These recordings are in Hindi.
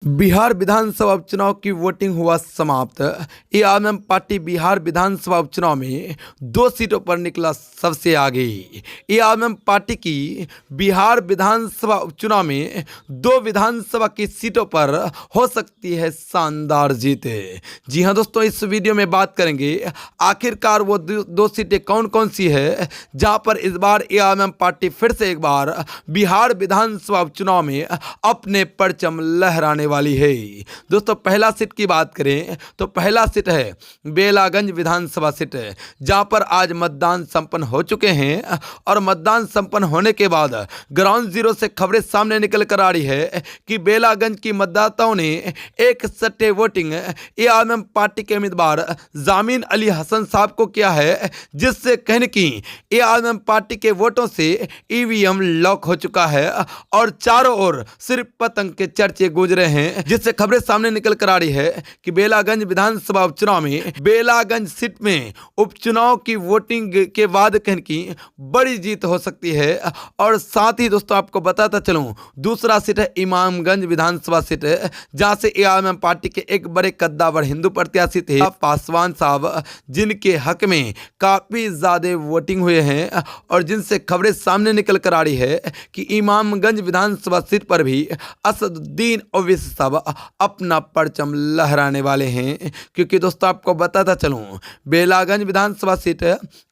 बिहार विधानसभा उपचुनाव की वोटिंग हुआ समाप्त। एआईएम पार्टी बिहार विधानसभा उपचुनाव में 2 सीटों पर निकला सबसे आगे। एआईएम पार्टी की बिहार विधानसभा उपचुनाव में 2 विधानसभा की सीटों पर हो सकती है शानदार जीत। जी हां दोस्तों, इस वीडियो में बात करेंगे आखिरकार वो 2 सीटें कौन कौन सी है जहां पर इस बार एआईएम पार्टी फिर से एक बार बिहार विधानसभा उपचुनाव में अपने परचम लहराने वाली है। दोस्तों, पहला सीट की बात करें तो पहला सीट है बेलागंज विधानसभा सीट, जहां पर आज मतदान संपन्न हो चुके हैं और मतदान संपन्न होने के बाद ग्राउंड जीरो से खबरें सामने निकल कर आ रही है कि बेलागंज की मतदाताओं ने एक सट्टे वोटिंग एआईएम पार्टी के उम्मीदवार जामिन अली हसन साहब को किया है, जिससे कहने की एआईएम पार्टी के वोटों से ईवीएम लॉक हो चुका है और चारों ओर सिर्फ पतंग के चर्चे गूंज रहे हैं, जिससे खबरें सामने निकल कर आ रही है कि बेलागंज विधानसभा उपचुनाव में बेलागंज सीट में उपचुनाव की वोटिंग के बाद कहने की बड़ी जीत हो सकती है। और साथ ही दोस्तों आपको बताता चलूं, दूसरा सीट है इमामगंज विधानसभा सीट, जहां से एआईएम पार्टी के एक बड़े कद्दावर हिंदू प्रत्याशी थे पासवान साहब, जिनके हक में काफी ज्यादा वोटिंग हुए हैं और जिनसे खबरें सामने निकल कर आ रही है कि इमामगंज विधानसभा सीट पर भी असदुद्दीन ओवैसी साहब अपना परचम लहराने वाले हैं। क्योंकि दोस्तों आपको बताता चलूं, बेलागंज विधानसभा सीट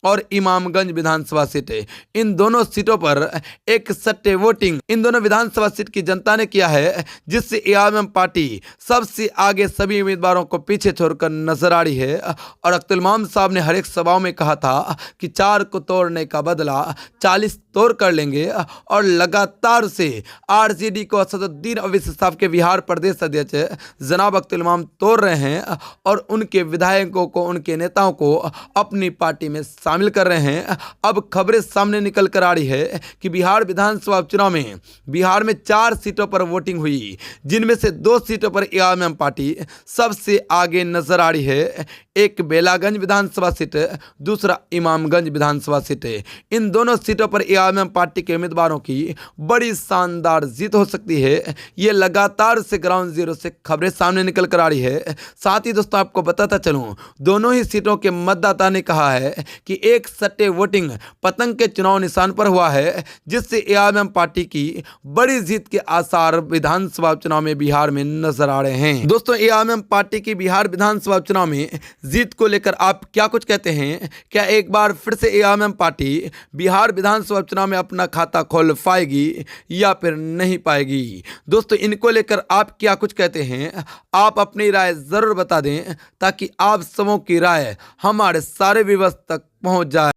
और इमामगंज विधानसभा सीट, इन दोनों सीटों पर एक सट्टे वोटिंग इन दोनों विधानसभा सीट की जनता ने किया है, जिससे एआईएम पार्टी सबसे आगे सभी उम्मीदवारों को पीछे छोड़कर नजर आ रही है। और अख्तुल इमाम साहब ने हर एक सभाओं में कहा था कि 4 को तोड़ने का बदला 40 तोड़ कर लेंगे और लगातार से आरजेडी को असदुद्दीन ओवैसी साहब के बिहार प्रदेश अध्यक्ष जनाब अख्तुल इमाम तोड़ रहे हैं और उनके विधायकों को, उनके नेताओं को अपनी पार्टी में शामिल कर रहे हैं। अब खबरें सामने निकल कर आ रही है कि बिहार विधानसभा उपचुनाव में बिहार में 4 सीटों पर वोटिंग हुई, जिनमें से 2 सीटों पर एआईएम पार्टी सबसे आगे नजर आ रही है। एक बेलागंज विधानसभा सीट, दूसरा इमामगंज विधानसभा सीट। इन दोनों सीटों पर एआईएम पार्टी के उम्मीदवारों की बड़ी शानदार जीत हो सकती है। ये लगातार से ग्राउंड जीरो से खबरें सामने निकल कर आ रही है। साथ ही दोस्तों आपको बताता चलूं, दोनों ही सीटों के मतदाता ने कहा है कि एक सट्टे वोटिंग पतंग के चुनाव निशान पर हुआ है, जिससे एआईएम पार्टी की बड़ी जीत के आसार विधानसभा चुनाव में बिहार में नजर आ रहे हैं। दोस्तों, एआईएम पार्टी की बिहार विधानसभा चुनाव में जीत को लेकर आप क्या कुछ कहते हैं? क्या एक बार फिर से एआईएम पार्टी बिहार विधानसभा चुनाव में अपना खाता खोल पाएगी या फिर नहीं पाएगी? दोस्तों, इनको लेकर आप क्या कुछ कहते हैं? आप अपनी राय जरूर बता दें ताकि आप सबों की राय हमारे सारे व्यूअर्स तक पहुंच जाए।